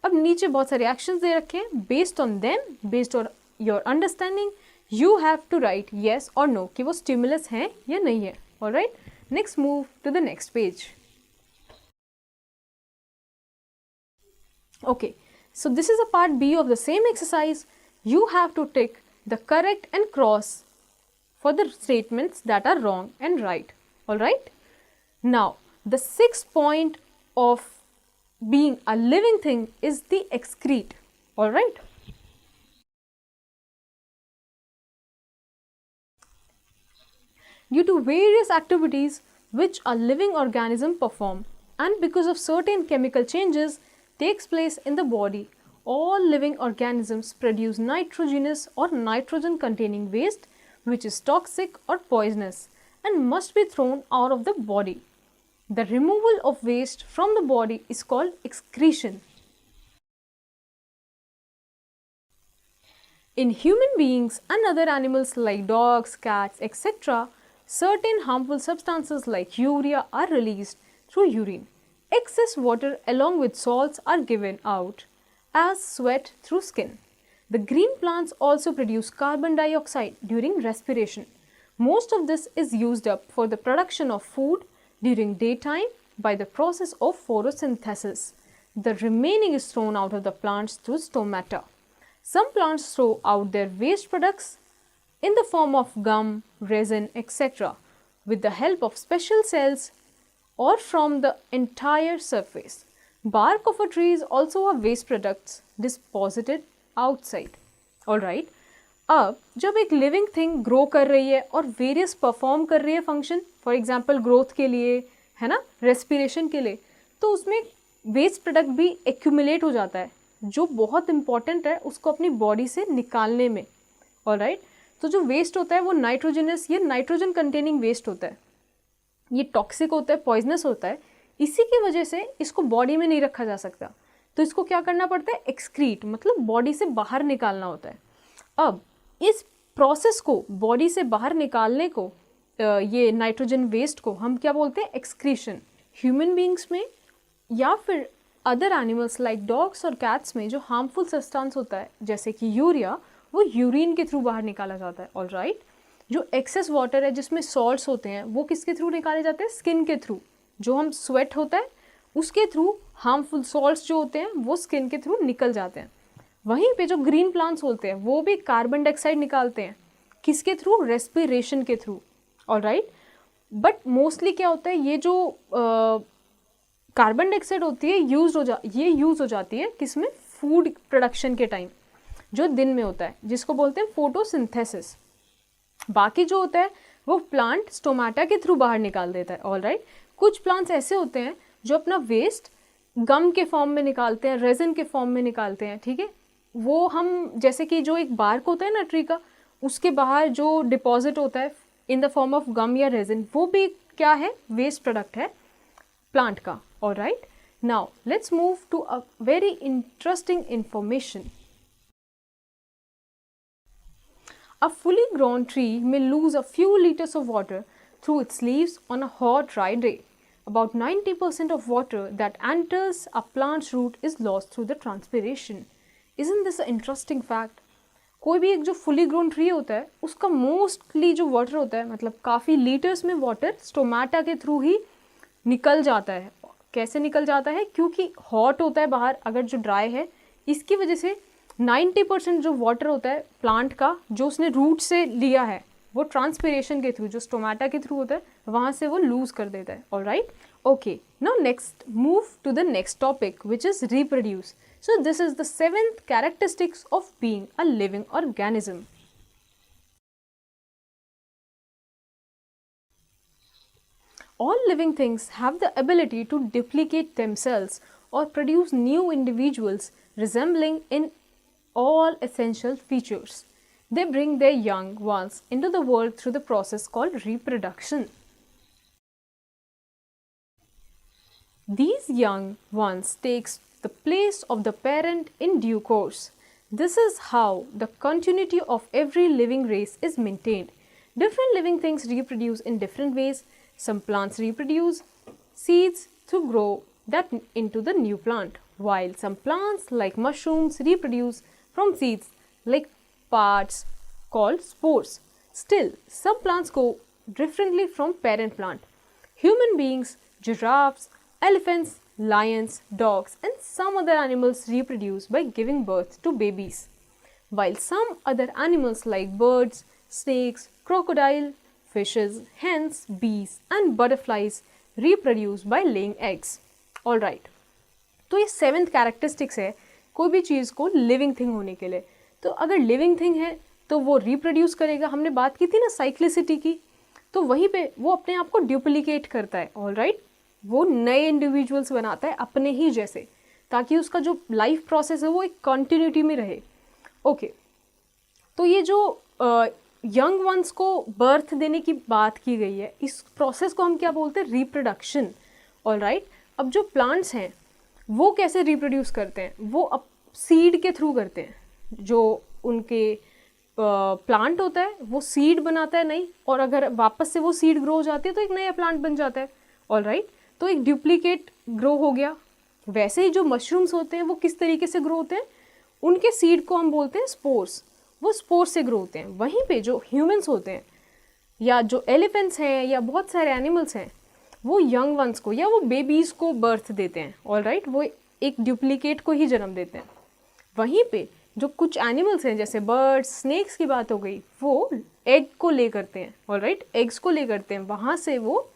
अब नीचे बहुत सारे actions दे रखे हैं. Based on them, based on your understanding, you have to write yes or no कि वो stimulus हैं या नहीं है. Alright. Next, move to the next page. Okay. So this is a part B of the same exercise. You have to tick the correct and cross for the statements that are wrong and right. Alright. Now, the sixth point of being a living thing is the excrete. Alright. Due to various activities which a living organism perform and because of certain chemical changes takes place in the body, all living organisms produce nitrogenous or nitrogen containing waste which is toxic or poisonous and must be thrown out of the body. The removal of waste from the body is called excretion. In human beings and other animals like dogs, cats, etc., certain harmful substances like urea are released through urine. Excess water along with salts are given out as sweat through skin. The green plants also produce carbon dioxide during respiration. Most of this is used up for the production of food during daytime by the process of photosynthesis. The remaining is thrown out of the plants through stomata. Some plants throw out their waste products in the form of gum, resin, etc. with the help of special cells or from the entire surface. Bark of a tree is also a waste products deposited outside. Alright. अब जब एक living thing grow कर रही है और various perform कर रही है फंक्शन, फॉर एग्जांपल ग्रोथ के लिए, है ना, रेस्पिरेशन के लिए, तो उसमें वेस्ट प्रोडक्ट भी एक्यूमुलेट हो जाता है जो बहुत इंपॉर्टेंट है उसको अपनी बॉडी से निकालने में. ऑलराइट. तो जो वेस्ट होता है वो नाइट्रोजनस या नाइट्रोजन कंटेनिंग वेस्ट होता है. ये टॉक्सिक होता है, पॉइजनस होता है. इसी की वजह से इसको बॉडी में नहीं रखा जा सकता. तो इसको क्या करना पड़ता है? एक्सक्रीट, मतलब बॉडी से बाहर निकालना होता है. अब इस प्रोसेस को बॉडी से बाहर निकालने को, ये नाइट्रोजन वेस्ट को हम क्या बोलते हैं? एक्सक्रीशन. ह्यूमन बींग्स में या फिर अदर एनिमल्स लाइक डॉग्स और कैट्स में जो हार्मफुल सब्सटेंस होता है जैसे कि यूरिया, वो यूरिन के थ्रू बाहर निकाला जाता है. ऑलराइट. जो एक्सेस वाटर है जिसमें सॉल्ट्स होते हैं वो किसके थ्रू निकाले जाते हैं? स्किन के थ्रू. जो हम स्वेट होता है उसके थ्रू हार्मफुल सॉल्ट्स जो होते हैं वो स्किन के थ्रू निकल जाते हैं. वहीं पे जो ग्रीन प्लांट्स होते हैं वो भी कार्बन डाइऑक्साइड निकालते हैं. किसके थ्रू? रेस्पिरेशन के थ्रू. ऑलराइट. बट मोस्टली क्या होता है, ये जो कार्बन डाइऑक्साइड होती है ये यूज़ हो जाती है किसमें? फूड प्रोडक्शन के टाइम, जो दिन में होता है, जिसको बोलते हैं फोटोसिंथेसिस. बाकी जो होता है वो प्लांट स्टोमाटा के थ्रू बाहर निकाल देता है. ऑलराइट. कुछ प्लांट्स ऐसे होते हैं जो अपना वेस्ट गम के फॉर्म में निकालते हैं, रेजिन के फॉर्म में निकालते हैं. ठीक है. वो हम जैसे कि जो एक बार्क होता है ना ट्री का, उसके बाहर जो डिपॉजिट होता है in the form of gum या रेजिन, वो भी क्या है? वेस्ट प्रोडक्ट है प्लांट का. Alright. Now let's move to a very interesting information. A fully grown tree may lose a few liters of water through its leaves on a hot, dry day. About 90% of water that enters a plant's root is lost through the transpiration. Isn't this an interesting fact? कोई भी एक जो fully grown tree होता है उसका mostly जो water होता है, मतलब काफ़ी लीटर्स में वाटर स्टोमाटा के थ्रू ही निकल जाता है. कैसे निकल जाता है? क्योंकि हॉट होता है बाहर, अगर जो ड्राई है, इसकी वजह से 90% जो वाटर होता है प्लांट का जो उसने रूट से लिया है वो ट्रांसपिरेशन के थ्रू, जो स्टोमाटा के थ्रू होता है, वहाँ से वो लूज कर देता है. Alright. Okay. Now next move to the next topic which is reproduce. So this is the 7th characteristics of being a living organism. All living things have the ability to duplicate themselves or produce new individuals resembling in all essential features. They bring their young ones into the world through the process called reproduction. These young ones takes the place of the parent in due course. This is how the continuity of every living race is maintained. Different living things reproduce in different ways. Some plants reproduce seeds to grow that into the new plant, while some plants like mushrooms reproduce from seeds like parts called spores. Still, some plants go differently from parent plant. Human beings, giraffes, elephants, lions, dogs, and some other animals reproduce by giving birth to babies, while some other animals like birds, snakes, crocodile, fishes, hens, bees, and butterflies reproduce by laying eggs. All right. तो ये 7th characteristics है कोई भी चीज़ को living thing होने के लिए. तो अगर लिविंग थिंग है तो वो रिप्रोड्यूस करेगा. हमने बात की थी ना साइक्लिसिटी की, तो वहीं पे वो अपने आप को ड्यूप्लीकेट करता है. ऑल राइट, वो नए इंडिविजुअल्स बनाता है अपने ही जैसे, ताकि उसका जो लाइफ प्रोसेस है वो एक कंटिन्यूटी में रहे. ओके, तो ये जो यंग वंस को बर्थ देने की बात की गई है, इस प्रोसेस को हम क्या बोलते हैं? रिप्रोडक्शन. ऑल राइट, अब जो प्लांट्स हैं वो कैसे रिप्रोड्यूस करते हैं? वो अब सीड के थ्रू करते हैं. जो उनके प्लांट होता है वो सीड बनाता है नहीं, और अगर वापस से वो सीड ग्रो हो जाती है तो एक नया प्लांट बन जाता है. ऑल राइट, तो एक डुप्लीकेट ग्रो हो गया. वैसे ही जो मशरूम्स होते हैं वो किस तरीके से ग्रो होते हैं? उनके सीड को हम बोलते हैं स्पोर्स. वो स्पोर्स से ग्रो होते हैं. वहीं पे जो ह्यूमंस होते हैं या जो एलिफेंट्स हैं या बहुत सारे एनिमल्स हैं, वो यंग वंस को या वो बेबीज़ को बर्थ देते हैं. ऑल राइट, वो एक डुप्लीकेट को ही जन्म देते हैं. वहीं पे जो कुछ एनिमल्स हैं जैसे बर्ड्स, स्नेक्स की बात हो गई, वो एग को ले करते हैं. ऑल राइट, एग्स को ले करते हैं. वहाँ से वो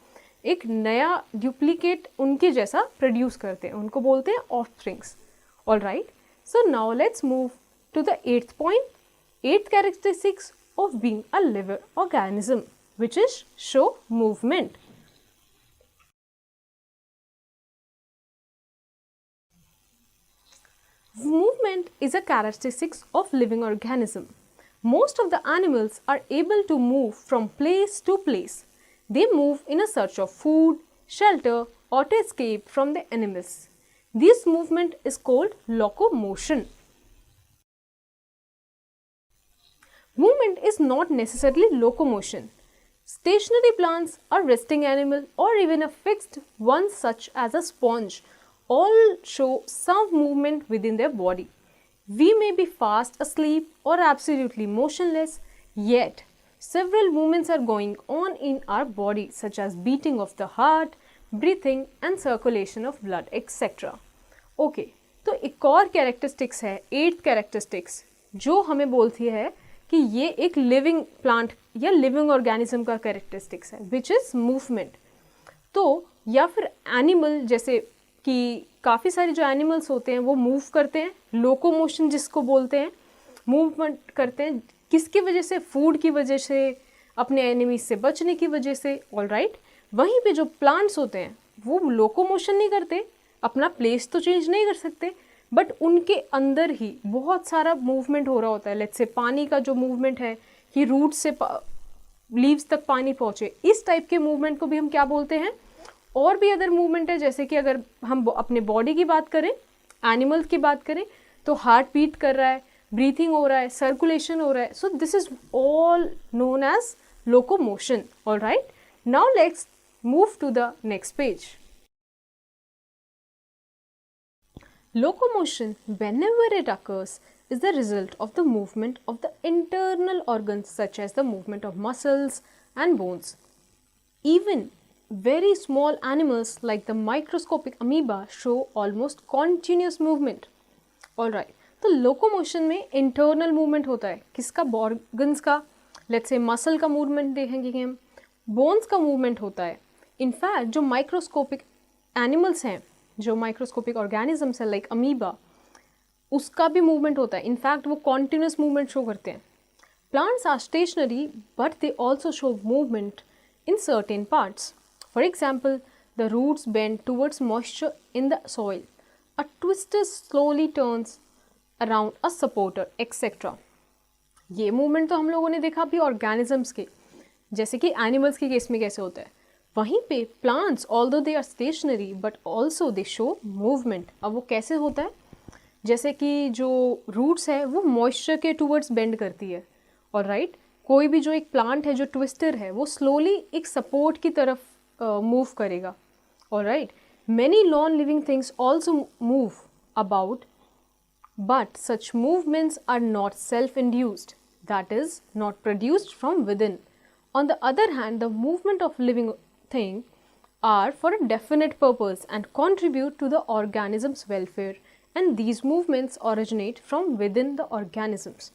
एक नया डुप्लीकेट उनके जैसा प्रोड्यूस करते हैं. उनको बोलते हैं offsprings. All right, so now let's move to the 8th point. 8th characteristics of being a living organism, which is show movement. Movement is a characteristic of living organism. Most of the animals are able to move from place to place. They move in a search of food, shelter, or to escape from the enemies. This movement is called locomotion. Movement is not necessarily locomotion. Stationary plants, a resting animal, or even a fixed one such as a sponge all show some movement within their body. We may be fast asleep or absolutely motionless, yet several movements are going on in our body such as beating of the heart, breathing and circulation of blood, etc. Okay, तो एक और characteristics है 8th characteristics जो हमें बोलती है कि ये एक लिविंग प्लांट या लिविंग ऑर्गेनिज्म का कैरेक्टरिस्टिक्स है, विच इज़ मूवमेंट. तो या फिर एनिमल, जैसे कि काफ़ी सारे जो एनिमल्स होते हैं वो मूव करते हैं. लोकोमोशन जिसको बोलते हैं, मूवमेंट करते हैं. किसकी वजह से? फूड की वजह से, अपने एनिमीज से बचने की वजह से. ऑल राइट, वहीं पे जो प्लांट्स होते हैं वो लोकोमोशन नहीं करते, अपना प्लेस तो चेंज नहीं कर सकते, बट उनके अंदर ही बहुत सारा मूवमेंट हो रहा होता है. लेट्स से पानी का जो मूवमेंट है कि रूट से लीव्स तक पानी पहुँचे, इस टाइप के मूवमेंट को भी हम क्या बोलते हैं? और भी अदर मूवमेंट है, जैसे कि अगर हम अपने बॉडी की बात करें, एनिमल की बात करें, तो हार्ट बीट कर रहा है, ब्रीथिंग हो रहा है, सर्कुलेशन हो रहा है. So this is all known as locomotion. All right, now let's move to the next page. Locomotion, whenever it occurs, is the result of the movement of the internal organs such as the movement of muscles and bones. Even very small animals like the microscopic amoeba show almost continuous movement. Alright, तो locomotion में internal movement होता है. किसका? organs का. Let's say muscle का movement देखेंगे कि हम, bones का movement होता है. In fact, जो microscopic animals हैं, जो माइक्रोस्कोपिक ऑर्गेनिजम्स है लाइक अमीबा, उसका भी मूवमेंट होता है. इनफैक्ट वो कॉन्टिन्यूस मूवमेंट शो करते हैं. Plants are stationary but they also show movement in certain parts. For example, the roots bend towards moisture in the soil, a twister slowly turns around a supporter, etcetera. ये movement तो हम लोगों ने देखा भी organisms के, जैसे कि एनिमल्स के केस में कैसे होता है. वहीं पे plants although they are stationary but also they show movement. अब वो कैसे होता है? जैसे कि जो रूट्स है वो मॉइस्चर के टूवर्ड्स बेंड करती है, और राइट कोई भी जो एक प्लांट है जो ट्विस्टर है वो स्लोली एक सपोर्ट की तरफ मूव करेगा, और right many non living things also move about, but such movements are not self-induced, that is, not produced from within. On the other hand, the movement of living thing are for a definite purpose and contribute to the organism's welfare, and these movements originate from within the organisms.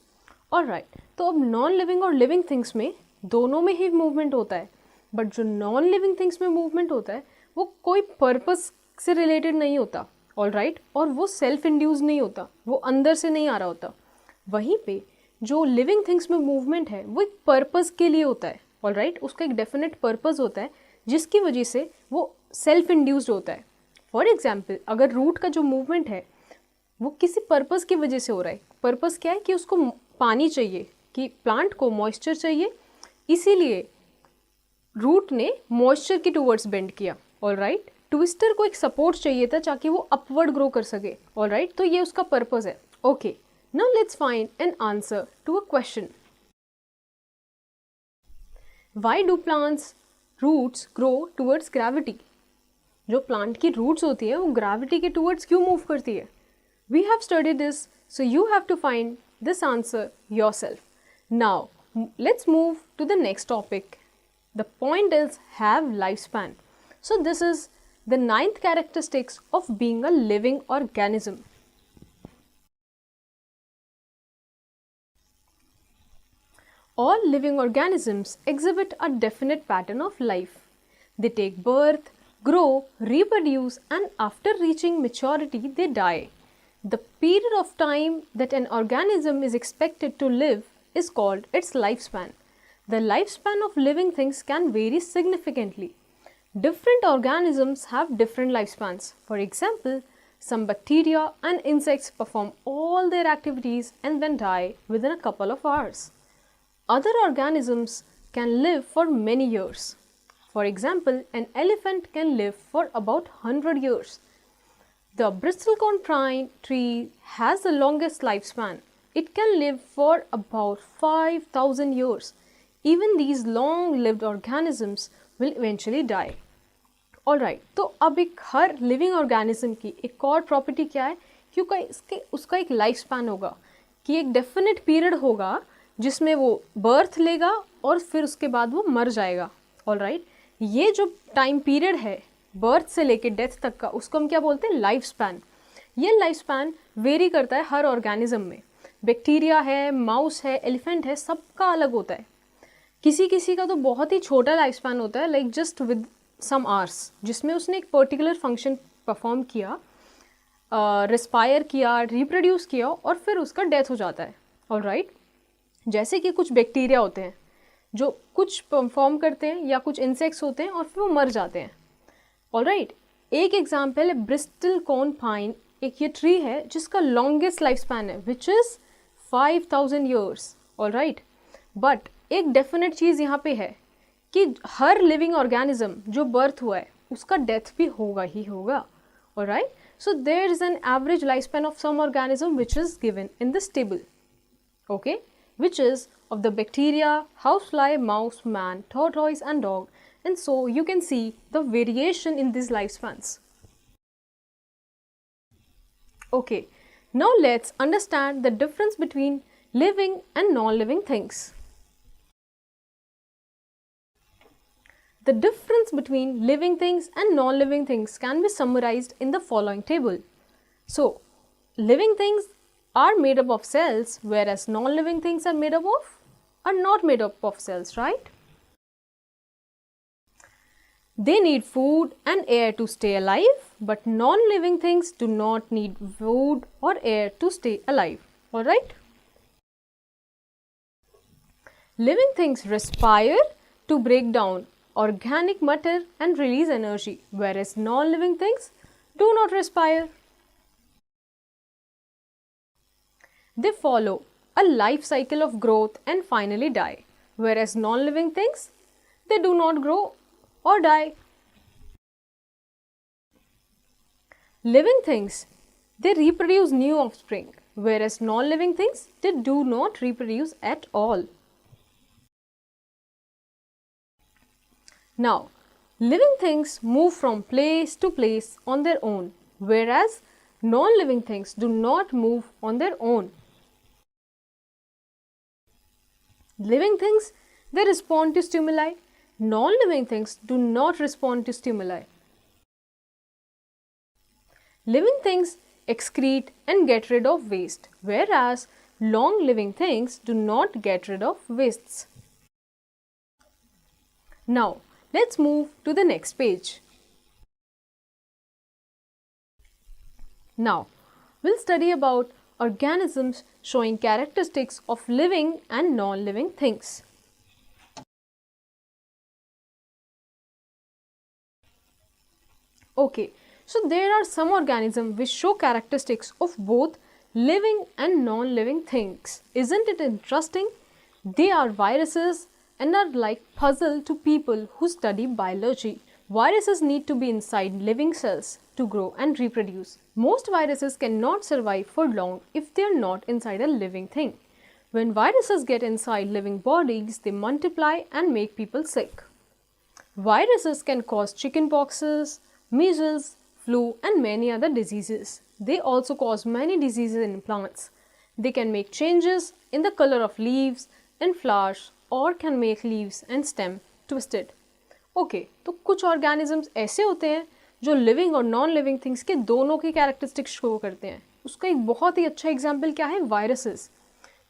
Alright, तो अब non living और living things में दोनों में ही movement होता है, but जो non living things में मूवमेंट होता है वो कोई पर्पस से रिलेटेड नहीं होता, ऑल राइट, और वो सेल्फ इंड्यूस नहीं होता, वो अंदर से नहीं आ रहा होता। वहीं पे जो लिविंग थिंग्स में मूवमेंट है वो एक पर्पस के लिए होता है, ऑल राइट, उसका एक डेफिनेट पर्पस होता है जिसकी वजह से वो सेल्फ इंड्यूस्ड होता है। फॉर एग्जाम्पल, अगर रूट का जो मूवमेंट है वो किसी पर्पस की वजह से हो रहा है, पर्पस क्या है कि उसको पानी चाहिए, कि प्लांट को मॉइस्चर चाहिए, इसीलिए रूट ने मॉइस्चर के टूवर्ड्स बेंड किया, ऑल राइट। ट्विस्टर को एक सपोर्ट चाहिए था ताकि वो अपवर्ड ग्रो कर सके, ऑल राइट, तो ये उसका पर्पस है। Okay, now let's find an answer to a question. Why do plants roots grow towards gravity? जो प्लांट की रूट्स होती है वो ग्रेविटी के टूवर्ड्स क्यों मूव करती है? We have studied this, so you have to find this answer yourself. Now let's move to the next topic. The point is have lifespan. So this is the 9th characteristics of being a living organism. All living organisms exhibit a definite pattern of life. They take birth, grow, reproduce, and after reaching maturity they die. The period of time that an organism is expected to live is called its lifespan. The lifespan of living things can vary significantly. Different organisms have different lifespans. For example, some bacteria and insects perform all their activities and then die within a couple of hours. Other organisms can live for many years. For example, an elephant can live for about 100 years. The bristlecone pine tree has the longest lifespan. It can live for about 5,000 years. Even these long-lived organisms will eventually die. Alright, तो अब एक हर living organism की एक और property क्या है, क्योंकि उसका एक लाइफ स्पैन होगा, कि एक डेफिनेट पीरियड होगा जिसमें वो बर्थ लेगा और फिर उसके बाद वो मर जाएगा। ऑलराइट, ये जो टाइम पीरियड है बर्थ से लेके डेथ तक का, उसको हम क्या बोलते हैं? Life span. ये लाइफ स्पैन वेरी करता है हर ऑर्गेनिज्म में। बैक्टीरिया है, माउस है, एलिफेंट है, सबका अलग होता है। किसी किसी का तो बहुत ही छोटा लाइफ स्पैन होता है, like just with some hours, जिसमें उसने एक पर्टिकुलर फंक्शन परफॉर्म किया, रिस्पायर किया, रिप्रोड्यूस किया और फिर उसका डेथ हो जाता है। ऑलराइट, जैसे कि कुछ बैक्टीरिया होते हैं जो कुछ परफॉर्म करते हैं, या कुछ इंसेक्ट्स होते हैं और फिर वो मर जाते हैं। ऑलराइट, एक एग्जाम्पल है ब्रिस्टल कॉन पाइन। एक ये ट्री है जिसका लॉन्गेस्ट लाइफ स्पैन है which is 5000 years. Alright, but एक डेफिनेट चीज़ यहाँ पे है कि हर लिविंग ऑर्गेनिज्म जो बर्थ हुआ है उसका डेथ भी होगा ही होगा। Alright, so there is an average lifespan of some organism which is given in this table, okay, which is of the bacteria, housefly, mouse, man, tortoise and dog, and so you can see the variation in these lifespans. Okay, now let's understand the difference between living and non-living things. The difference between living things and non-living things can be summarized in the following table. So, living things are made up of cells, whereas non-living things are not made up of cells, right? They need food and air to stay alive, but non-living things do not need food or air to stay alive. All right? Living things respire to break down organic matter and release energy, whereas non-living things do not respire. They follow a life cycle of growth and finally die, whereas non-living things, they do not grow or die. Living things, they reproduce new offspring, whereas non-living things, they do not reproduce at all. Now, living things move from place to place on their own, whereas non-living things do not move on their own. Living things, they respond to stimuli. Non-living things do not respond to stimuli. Living things excrete and get rid of waste, whereas long-living things do not get rid of wastes. Now, let's move to the next page. Now, we'll study about organisms showing characteristics of living and non-living things. Okay, so there are some organisms which show characteristics of both living and non-living things. Isn't it interesting? They are viruses and are like puzzle to people who study biology. Viruses need to be inside living cells to grow and reproduce. Most viruses cannot survive for long if they are not inside a living thing. When viruses get inside living bodies, they multiply and make people sick. Viruses can cause chickenpoxes, measles, flu and many other diseases. They also cause many diseases in plants. They can make changes in the color of leaves and flowers or can make leaves and stem twisted. Okay, तो कुछ organisms ऐसे होते हैं जो living और non-living things के दोनों की characteristics show करते हैं. उसका एक बहुत ही अच्छा example क्या है? Viruses.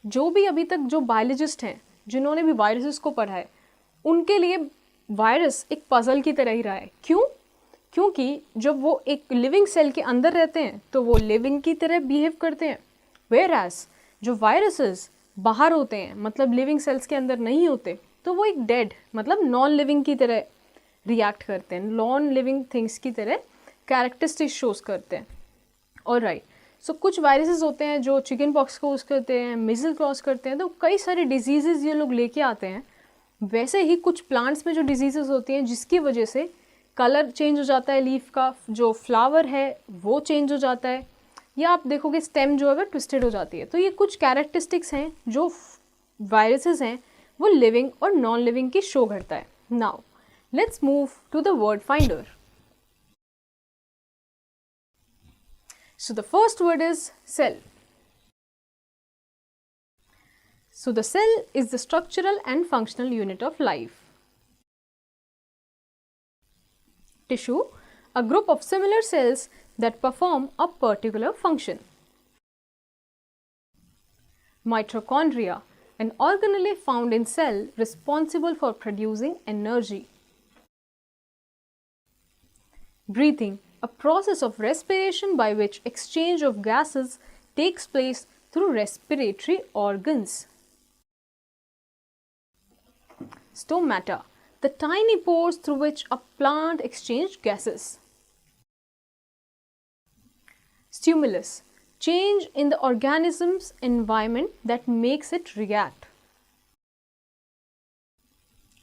जो भी अभी तक जो biologist हैं, जिन्होंने भी viruses को पढ़ा है, उनके लिए virus एक puzzle की तरह ही रहा है. क्यों? क्योंकि जब वो एक लिविंग सेल के अंदर रहते हैं तो वो लिविंग की तरह बिहेव करते हैं, whereas जो वायरसेस बाहर होते हैं मतलब लिविंग सेल्स के अंदर नहीं होते तो वो एक डेड मतलब नॉन लिविंग की तरह रिएक्ट करते हैं, नॉन लिविंग थिंग्स की तरह कैरेक्टरिस्टिक्स शोज करते हैं. ऑलराइट, सो कुछ वायरसेस होते हैं जो चिकन पॉक्स को यूज़ करते हैं, मिजल क्रॉस करते हैं, तो कई सारे डिजीजेज ये लोग लेके आते हैं. वैसे ही कुछ प्लांट्स में जो डिजीजेज होती हैं जिसकी वजह से कलर चेंज हो जाता है, लीफ का जो फ्लावर है वो चेंज हो जाता है, या आप देखोगे स्टेम जो है वो ट्विस्टेड हो जाती है. तो ये कुछ कैरेक्टरिस्टिक्स हैं जो वायरसेस हैं वो लिविंग और नॉन लिविंग की शो करता है. Now let's move to the word finder. So the first word is cell. So the cell is the structural and functional unit of life. Tissue, a group of similar cells that perform a particular function. Mitochondria, an organelle found in cell responsible for producing energy. Breathing, a process of respiration by which exchange of gases takes place through respiratory organs. Stomata, the tiny pores through which a plant exchanges gases. Stimulus, change in the organism's environment that makes it react.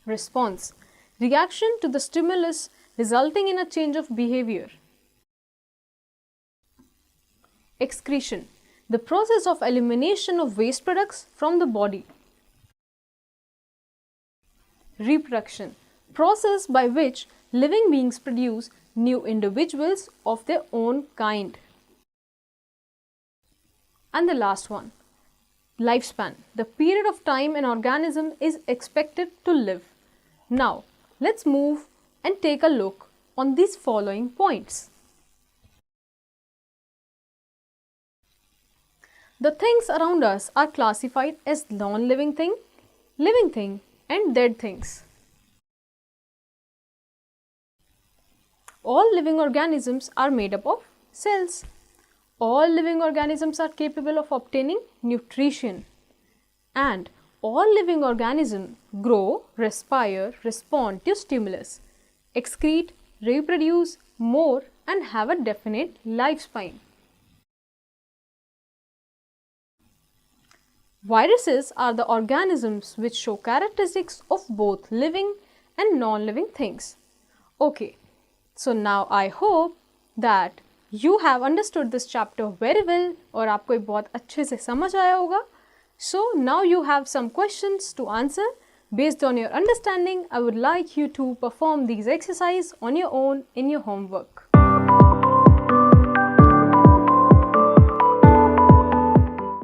Response, reaction to the stimulus resulting in a change of behavior. Excretion, the process of elimination of waste products from the body. Reproduction, process by which living beings produce new individuals of their own kind. And the last one, lifespan, the period of time an organism is expected to live. Now, let's move and take a look on these following points. The things around us are classified as non-living thing, living thing, and dead things. All living organisms are made up of cells. All living organisms are capable of obtaining nutrition. And all living organisms grow, respire, respond to stimulus, excrete, reproduce, more, and have a definite lifespan. Viruses are the organisms which show characteristics of both living and non-living things. Okay, so now I hope that you have understood this chapter very well और आपको ये बहुत अच्छे से समझ आया होगा. So now you have some questions to answer. Based on your understanding, I would like you to perform these exercises on your own in your homework.